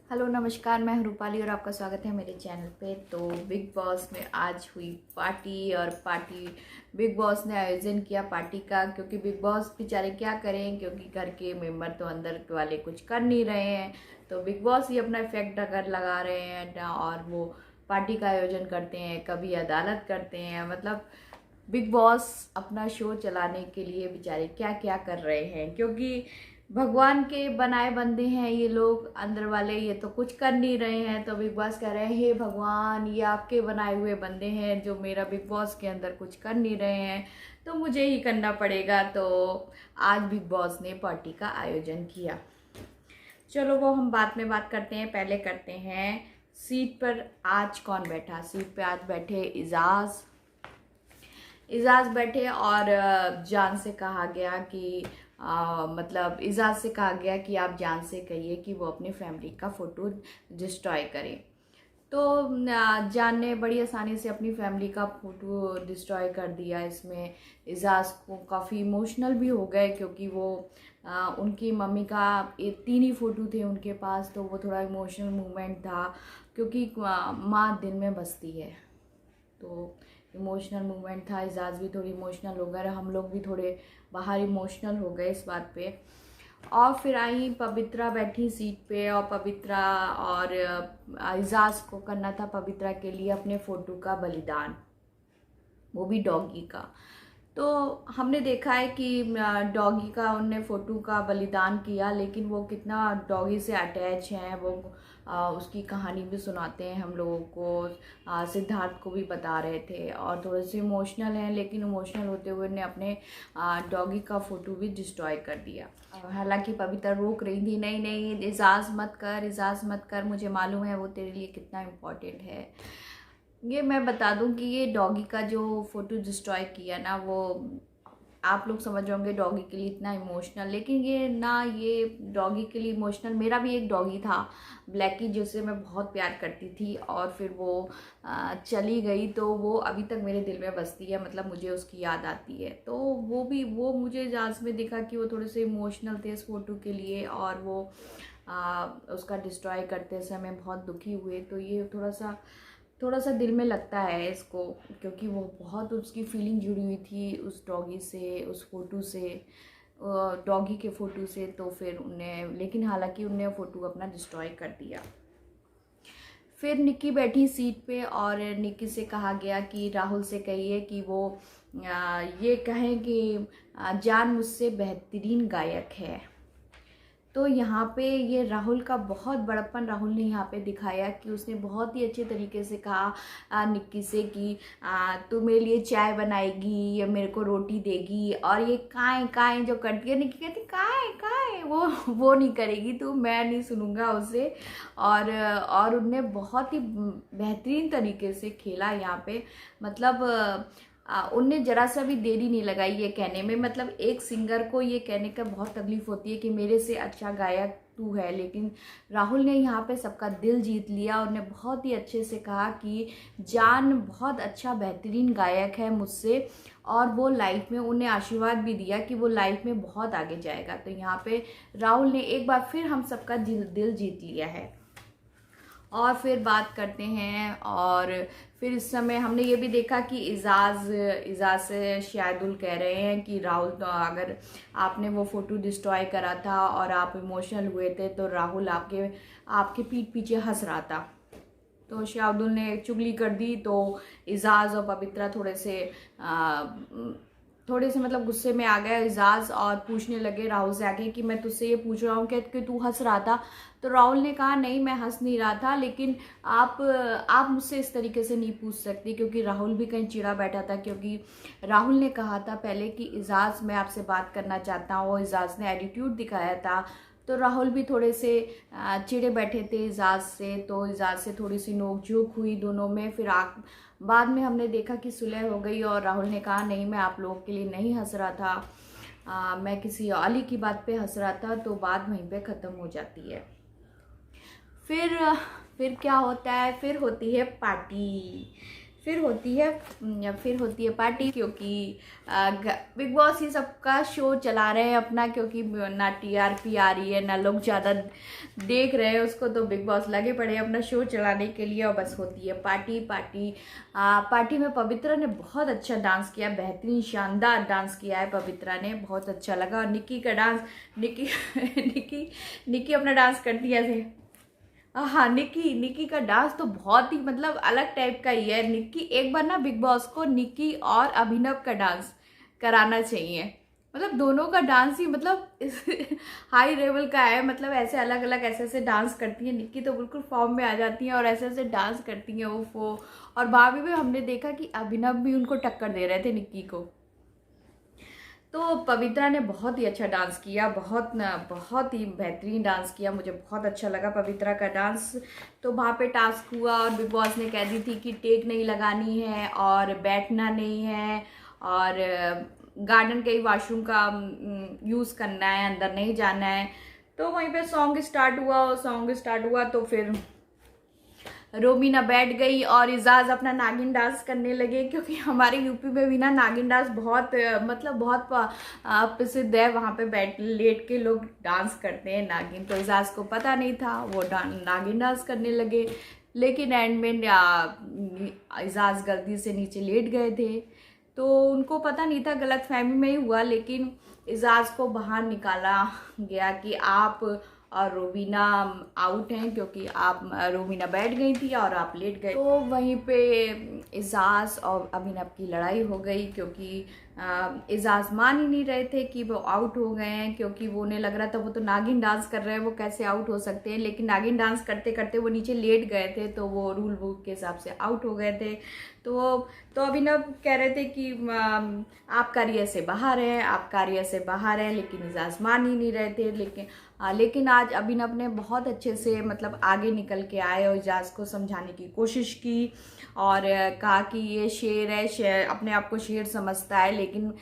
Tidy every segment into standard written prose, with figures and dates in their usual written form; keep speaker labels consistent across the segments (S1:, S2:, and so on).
S1: Hello नमस्कार, मैं हूं रूपाली और आपका स्वागत है मेरे चैनल पे। तो बिग बॉस में आज हुई पार्टी और बिग बॉस ने आयोजन किया पार्टी का, क्योंकि बिग बॉस बेचारे क्या करें, क्योंकि घर के मेंबर तो अंदर वाले कुछ कर नहीं रहे हैं। तो बिग बॉस ही अपना इफेक्ट अगर लगा रहे हैं और वो पार्टी का आयोजन करते हैं, कभी अदालत करते हैं। मतलब बिग बॉस अपना शो चलाने के लिए बेचारे क्या क्या कर रहे हैं, क्योंकि भगवान के बनाए बंदे हैं ये लोग अंदर वाले, ये तो कुछ कर नहीं रहे हैं। तो बिग बॉस कह रहे हैं हे भगवान, ये आपके बनाए हुए बंदे हैं जो मेरा बिग बॉस के अंदर कुछ कर नहीं रहे हैं, तो मुझे ही करना पड़ेगा। तो आज बिग बॉस ने पार्टी का आयोजन किया। चलो वो हम बाद में बात करते हैं, पहले करते हैं सीट पर आज कौन बैठा। सीट पे आज बैठे इजाज बैठे और जान से कहा गया कि मतलब इजाज से कहा गया कि आप जान से कहिए कि वो अपनी फैमिली का फ़ोटो डिस्ट्रॉय करे। तो जान ने बड़ी आसानी से अपनी फैमिली का फ़ोटो डिस्ट्रॉय कर दिया। इसमें इजाज को काफ़ी इमोशनल भी हो गए, क्योंकि वो उनकी मम्मी का 3 ही फ़ोटो थे उनके पास, तो वो थोड़ा इमोशनल मोमेंट था, क्योंकि माँ दिल में बसती है। तो इमोशनल मूवमेंट था, इजाज़ भी थोड़ी इमोशनल हो गए, हम लोग भी थोड़े बाहर इमोशनल हो गए इस बात पे। और फिर आई पवित्रा बैठी सीट पे, और पवित्रा और इजाज़ को करना था पवित्रा के लिए अपने फ़ोटो का बलिदान, वो भी डॉगी का। तो हमने देखा है कि डॉगी का उनने फ़ोटो का बलिदान किया, लेकिन वो कितना डॉगी से अटैच हैं। वो उसकी कहानी भी सुनाते हैं हम लोगों को, सिद्धार्थ को भी बता रहे थे, और थोड़े से इमोशनल हैं, लेकिन इमोशनल होते हुए उन्हें अपने डॉगी का फ़ोटो भी डिस्ट्रॉय कर दिया। हालांकि पवित्रा रोक रही थी, नहीं नहीं इजाज़ मत कर, इजाज़ मत कर, मुझे मालूम है वो तेरे लिए कितना इम्पोर्टेंट है। ये मैं बता दूं कि ये डॉगी का जो फ़ोटो डिस्ट्रॉय किया ना, वो आप लोग समझ होंगे डॉगी के लिए इतना इमोशनल, लेकिन ये डॉगी के लिए इमोशनल। मेरा भी एक डॉगी था ब्लैकी, जिसे मैं बहुत प्यार करती थी, और फिर वो चली गई, तो वो अभी तक मेरे दिल में बसती है। मतलब मुझे उसकी याद आती है। तो वो मुझे जांच में दिखा कि वो थोड़े से इमोशनल थे इस फ़ोटो के लिए, और वो उसका डिस्ट्रॉय करते समय बहुत दुखी हुए। तो ये थोड़ा सा दिल में लगता है इसको, क्योंकि वो बहुत उसकी फीलिंग जुड़ी हुई थी उस डॉगी से, उस फोटो से, डॉगी के फ़ोटो से। तो फिर उन्हें, लेकिन हालांकि उन्हें फ़ोटो अपना डिस्ट्रॉय कर दिया। फिर निक्की बैठी सीट पे, और निक्की से कहा गया कि राहुल से कहिए कि वो ये कहें कि जान मुझसे बेहतरीन गायक है। तो यहाँ पे ये राहुल का बहुत बड़प्पन राहुल ने यहाँ पे दिखाया, कि उसने बहुत ही अच्छे तरीके से कहा निक्की से कि तू मेरे लिए चाय बनाएगी या मेरे को रोटी देगी, और ये काएँ काएँ जो करती है, निक्की कहती काएँ काएँ, वो नहीं करेगी, तो मैं नहीं सुनूंगा उसे। और उनने बहुत ही बेहतरीन तरीके से खेला यहाँ पे। मतलब उनने जरा सा भी देरी नहीं लगाई ये कहने में। मतलब एक सिंगर को ये कहने का बहुत तकलीफ होती है कि मेरे से अच्छा गायक तू है, लेकिन राहुल ने यहाँ पे सबका दिल जीत लिया। उन्होंने बहुत ही अच्छे से कहा कि जान बहुत अच्छा बेहतरीन गायक है मुझसे, और वो लाइफ में उन्हें आशीर्वाद भी दिया कि वो लाइफ में बहुत आगे जाएगा। तो यहाँ पे राहुल ने एक बार फिर हम सबका दिल जीत लिया है। और फिर बात करते हैं, और फिर इस समय हमने ये भी देखा कि इजाज़ से शायदुल कह रहे हैं कि राहुल, तो अगर आपने वो फ़ोटो डिस्ट्रॉय करा था और आप इमोशनल हुए थे, तो राहुल आपके पीठ पीछे हंस रहा था। तो शायदुल ने चुगली कर दी। तो इजाज़ और पवित्रा थोड़े से मतलब गुस्से में आ गया इजाज़, और पूछने लगे राहुल से आके कि मैं तुझसे ये पूछ रहा हूँ कि तू हंस रहा था। तो राहुल ने कहा नहीं, मैं हंस नहीं रहा था, लेकिन आप मुझसे इस तरीके से नहीं पूछ सकती, क्योंकि राहुल भी कहीं चिढ़ा बैठा था, क्योंकि राहुल ने कहा था पहले कि इजाज़ मैं आपसे बात करना चाहता हूँ, इजाज़ ने एटीट्यूड दिखाया था। तो राहुल भी थोड़े से चिढ़े बैठे थे इजाज़ से। तो इजाज़ से थोड़ी सी नोक-झोंक हुई दोनों में। फिर बाद में हमने देखा कि सुलह हो गई, और राहुल ने कहा नहीं, मैं आप लोगों के लिए नहीं हंस रहा था, मैं किसी अली की बात पे हंस रहा था। तो बात वहीं पे ख़त्म हो जाती है। फिर क्या होता है, फिर होती है पार्टी। फिर होती है पार्टी, क्योंकि बिग बॉस ही सबका शो चला रहे हैं अपना, क्योंकि ना टीआरपी आ रही है ना लोग ज़्यादा देख रहे हैं उसको, तो बिग बॉस लगे पड़े हैं अपना शो चलाने के लिए। और बस होती है पार्टी। पार्टी में पवित्रा ने बहुत अच्छा डांस किया, बेहतरीन शानदार डांस किया है पवित्रा ने, बहुत अच्छा लगा। और निक्की का डांस, निक्की अपना डांस करती है ऐसे। हाँ, निक्की का डांस तो बहुत ही मतलब अलग टाइप का ही है। निक्की, एक बार ना बिग बॉस को निक्की और अभिनव का डांस कराना चाहिए। मतलब दोनों का डांस ही मतलब हाई लेवल का है। मतलब ऐसे अलग अलग ऐसे ऐसे डांस करती है निक्की, तो बिल्कुल फॉर्म में आ जाती है और ऐसे ऐसे डांस करती हैं वो। और भाभी भी हमने देखा कि अभिनव भी उनको टक्कर दे रहे थे निक्की को। तो पवित्रा ने बहुत ही अच्छा डांस किया, बहुत ही बेहतरीन डांस किया, मुझे बहुत अच्छा लगा पवित्रा का डांस। तो वहाँ पे टास्क हुआ और बिग बॉस ने कह दी थी कि टेक नहीं लगानी है और बैठना नहीं है और गार्डन के ही वॉशरूम का यूज़ करना है, अंदर नहीं जाना है। तो वहीं पे सॉन्ग स्टार्ट हुआ तो फिर रोमीना बैठ गई और इजाज अपना नागिन डांस करने लगे, क्योंकि हमारे यूपी में भी ना नागिन डांस बहुत मतलब बहुत प्रसिद्ध है। वहाँ पे बैठ लेट के लोग डांस करते हैं नागिन। तो इजाज को पता नहीं था, वो नागिन डांस करने लगे, लेकिन एंड में इजाज गलती से नीचे लेट गए थे। तो उनको पता नहीं था, गलत फहमी में ही हुआ। लेकिन इजाज को बाहर निकाला गया कि आप और रोबीना आउट हैं, क्योंकि आप रोबीना बैठ गई थी और आप लेट गए। तो वहीं पे इजाज और अभिनव की लड़ाई हो गई, क्योंकि इजाज मान ही नहीं रहे थे कि वो आउट हो गए हैं, क्योंकि वो उन्हें लग रहा था वो तो नागिन डांस कर रहे हैं, वो कैसे आउट हो सकते हैं। लेकिन नागिन डांस करते करते वो नीचे लेट गए थे, तो वो रूल बुक के हिसाब से आउट हो गए थे। तो अभिनव कह रहे थे कि आप कार्य से बाहर हैं, लेकिन इजाज मान ही नहीं रहे थे। लेकिन आज अभिनव ने बहुत अच्छे से मतलब आगे निकल के आए और इजाज को समझाने की कोशिश की और कहा कि ये शेर है, शेर अपने आप को शेर समझता है, लेकिन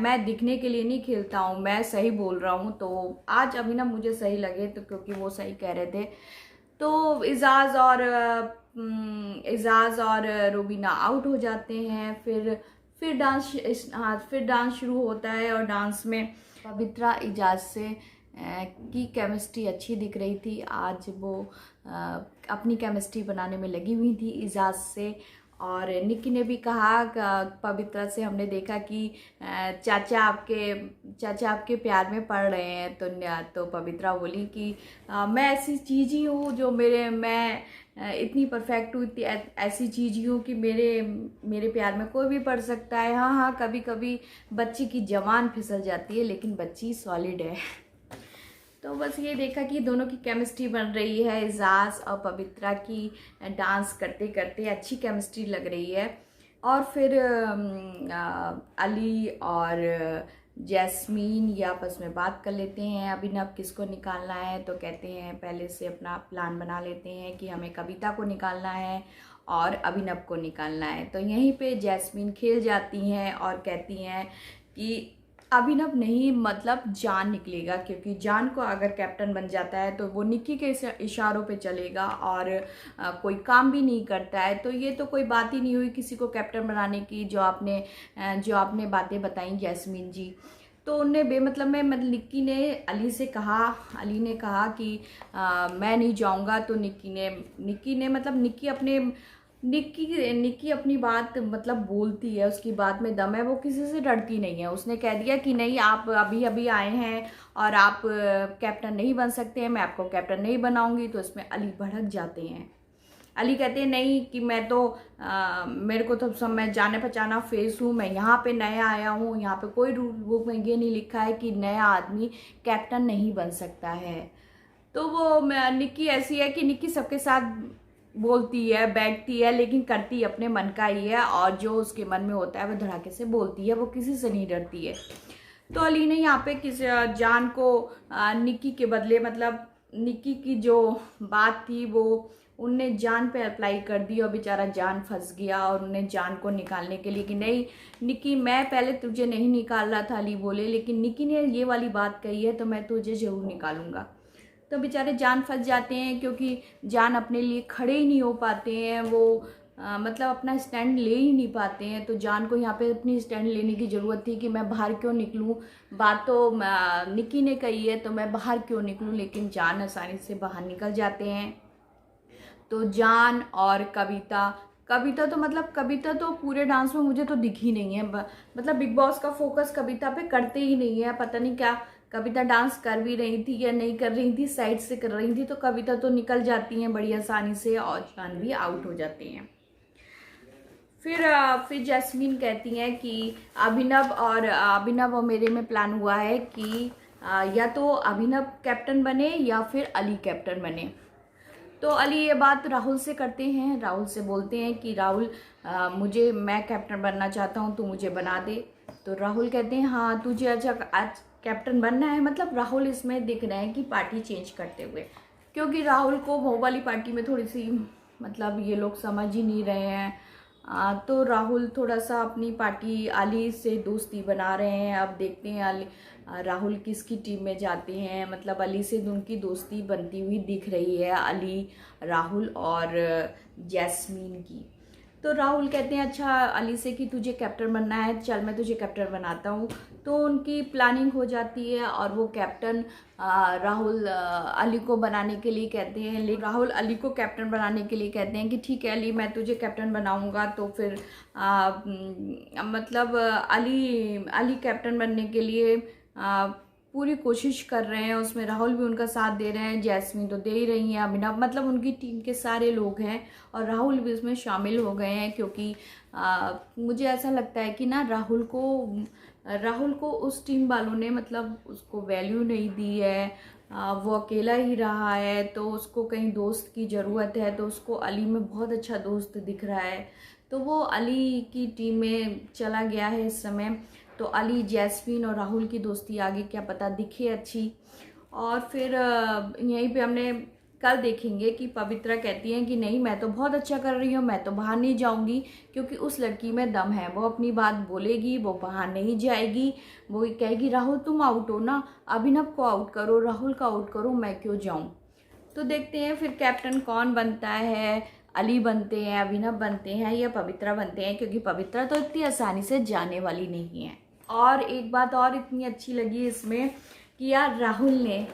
S1: मैं दिखने के लिए नहीं खेलता हूँ, मैं सही बोल रहा हूँ। तो आज अभिनव मुझे सही लगे, तो क्योंकि वो सही कह रहे थे। तो इजाज और रोबीना आउट हो जाते हैं। फिर डांस शुरू होता है और डांस में पवित्रा इजाज से की केमिस्ट्री अच्छी दिख रही थी। आज वो अपनी केमिस्ट्री बनाने में लगी हुई थी इजाज से। और निक्की ने भी कहा पवित्रा से, हमने देखा कि चाचा आपके प्यार में पड़ रहे हैं। तो पवित्रा बोली कि मैं ऐसी चीज़ ही हूँ जो मैं इतनी परफेक्ट हूँ, इतनी ऐसी चीज़ ही हूँ कि मेरे प्यार में कोई भी पड़ सकता है। हाँ, कभी कभी बच्ची की जवान फिसल जाती है, लेकिन बच्ची सॉलिड है। तो बस ये देखा कि दोनों की केमिस्ट्री बन रही है, इजाज और पवित्रा की डांस करते करते अच्छी केमिस्ट्री लग रही है। और फिर अली और जैस्मीन ये आपस में बात कर लेते हैं, अभिनव किसको निकालना है। तो कहते हैं पहले से अपना प्लान बना लेते हैं कि हमें कविता को निकालना है और अभिनव को निकालना है। तो यहीं पे जैस्मीन खेल जाती हैं और कहती हैं कि अभिनव नहीं, मतलब जान निकलेगा, क्योंकि जान को अगर कैप्टन बन जाता है तो वो निक्की के इशारों पे चलेगा और कोई काम भी नहीं करता है। तो ये तो कोई बात ही नहीं हुई किसी को कैप्टन बनाने की, जो आपने बातें बताई जैस्मीन जी। तो उनने बेमतलब में मतलब निक्की ने अली ने कहा कि मैं नहीं जाऊंगा। तो निक्की अपनी बात मतलब बोलती है, उसकी बात में दम है, वो किसी से डरती नहीं है। उसने कह दिया कि नहीं, आप अभी अभी आए हैं और आप कैप्टन नहीं बन सकते हैं, मैं आपको कैप्टन नहीं बनाऊंगी। तो इसमें अली भड़क जाते हैं। अली कहते हैं नहीं कि मेरे को तो सब, मैं जाने पहचाना फेस हूँ, मैं यहाँ पे नया आया हूँ, यहाँ पे कोई रूल बुक में ये नहीं लिखा है कि नया आदमी कैप्टन नहीं बन सकता है। तो वो निक्की ऐसी है कि निक्की सबके साथ बोलती है, बैठती है, लेकिन करती अपने मन का ही है और जो उसके मन में होता है वो धड़ाके से बोलती है, वो किसी से नहीं डरती है। तो अली ने यहाँ पे जान को निक्की के बदले, मतलब निक्की की जो बात थी वो उनने जान पे अप्लाई कर दी और बेचारा जान फंस गया। और उन्हें जान को निकालने के लिए कि नहीं निक्की, मैं पहले तुझे नहीं निकाल रहा था, अली बोले, लेकिन निक्की ने ये वाली बात कही है तो मैं तुझे ज़रूर निकालूंगा। तो बेचारे जान फंस जाते हैं, क्योंकि जान अपने लिए खड़े ही नहीं हो पाते हैं। वो मतलब अपना स्टैंड ले ही नहीं पाते हैं। तो जान को यहाँ पे अपनी स्टैंड लेने की ज़रूरत थी कि मैं बाहर क्यों निकलूँ, बात तो निकी ने कही है तो मैं बाहर क्यों निकलूँ, लेकिन जान आसानी से बाहर निकल जाते हैं। तो जान और कविता, कविता तो मतलब कविता तो पूरे डांस में मुझे तो दिखी नहीं है। मतलब बिग बॉस का फोकस कविता पे करते ही नहीं है, पता नहीं क्या कविता डांस कर भी रही थी या नहीं कर रही थी, साइड से कर रही थी, तो कविता तो निकल जाती हैं बड़ी आसानी से और जान भी आउट हो जाते हैं। फिर जैस्मीन कहती हैं कि अभिनव और मेरे में प्लान हुआ है कि या तो अभिनव कैप्टन बने या फिर अली कैप्टन बने। तो अली ये बात राहुल से करते हैं, राहुल से बोलते हैं कि राहुल मैं कैप्टन बनना चाहता हूँ, तू मुझे बना दे। तो राहुल कहते हैं हाँ तुझे अच्छा आज कैप्टन बनना है। मतलब राहुल इसमें दिख रहे हैं कि पार्टी चेंज करते हुए, क्योंकि राहुल को वो वाली पार्टी में थोड़ी सी मतलब ये लोग समझ ही नहीं रहे हैं। तो राहुल थोड़ा सा अपनी पार्टी अली से दोस्ती बना रहे हैं। अब देखते हैं राहुल किसकी टीम में जाते हैं। मतलब अली से उनकी दोस्ती बनती हुई दिख रही है, अली, राहुल और जैस्मीन की। तो राहुल कहते हैं अच्छा अली से कि तुझे कैप्टन बनना है, चल मैं तुझे कैप्टन बनाता हूँ। तो उनकी प्लानिंग हो जाती है और वो कैप्टन राहुल अली को बनाने के लिए कहते हैं। राहुल अली को कैप्टन बनाने के लिए कहते हैं कि ठीक है अली मैं तुझे कैप्टन बनाऊंगा। तो फिर मतलब अली कैप्टन बनने के लिए पूरी कोशिश कर रहे हैं। उसमें राहुल भी उनका साथ दे रहे हैं, जैस्मीन तो दे ही रही हैं, अभिनव, मतलब उनकी टीम के सारे लोग हैं और राहुल भी उसमें शामिल हो गए हैं। क्योंकि मुझे ऐसा लगता है कि ना राहुल को उस टीम वालों ने मतलब उसको वैल्यू नहीं दी है। वो अकेला ही रहा है, तो उसको कहीं दोस्त की ज़रूरत है, तो उसको अली में बहुत अच्छा दोस्त दिख रहा है, तो वो अली की टीम में चला गया है इस समय। तो अली, जैस्मीन और राहुल की दोस्ती आगे क्या पता दिखे अच्छी। और फिर यहीं पे हमने कल देखेंगे कि पवित्रा कहती हैं कि नहीं मैं तो बहुत अच्छा कर रही हूँ, मैं तो बाहर नहीं जाऊँगी, क्योंकि उस लड़की में दम है, वो अपनी बात बोलेगी, वो बाहर नहीं जाएगी। वो कहेगी राहुल तुम आउट हो ना, अभिनव को आउट करो, राहुल को आउट करो, मैं क्यों जाऊँ। तो देखते हैं फिर कैप्टन कौन बनता है, अली बनते हैं, अभिनव बनते हैं या पवित्रा बनते हैं, क्योंकि पवित्रा तो इतनी आसानी से जाने वाली नहीं है। और एक बात और इतनी अच्छी लगी इसमें कि यार राहुल ने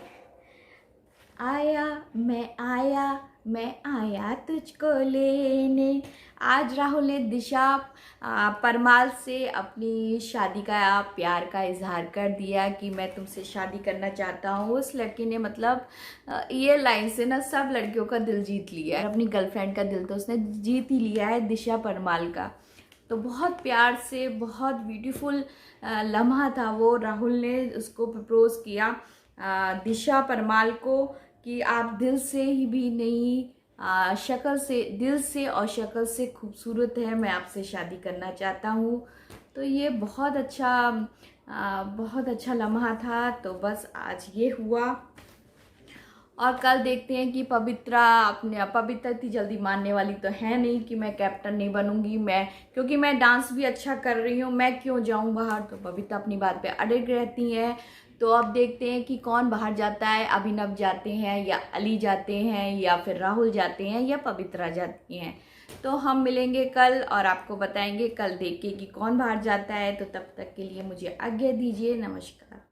S1: मैं आया तुझको लेने, आज राहुल ने दिशा परमाल से अपनी शादी का, प्यार का इजहार कर दिया कि मैं तुमसे शादी करना चाहता हूँ। उस लड़की ने मतलब ये लाइन से ना सब लड़कियों का दिल जीत लिया है, अपनी गर्लफ्रेंड का दिल तो उसने जीत ही लिया है, दिशा परमाल का। तो बहुत प्यार से, बहुत ब्यूटीफुल लम्हा था वो। राहुल ने उसको प्रपोज किया दिशा परमाल को कि आप दिल से ही भी नहीं, शक्ल से, दिल से और शक्ल से खूबसूरत है, मैं आपसे शादी करना चाहता हूँ। तो ये बहुत अच्छा लम्हा था। तो बस आज ये हुआ और कल देखते हैं कि पवित्रा इतनी जल्दी मानने वाली तो है नहीं कि मैं कैप्टन नहीं बनूंगी, क्योंकि मैं डांस भी अच्छा कर रही हूँ, मैं क्यों जाऊँ बाहर। तो पवित्रा अपनी बात पे अड़ग रहती हैं। तो अब देखते हैं कि कौन बाहर जाता है, अभिनव जाते हैं या अली जाते हैं या फिर राहुल जाते हैं या पवित्रा जाती हैं। तो हम मिलेंगे कल और आपको बताएंगे कल देख के कि कौन बाहर जाता है। तो तब तक के लिए मुझे आज्ञा दीजिए, नमस्कार।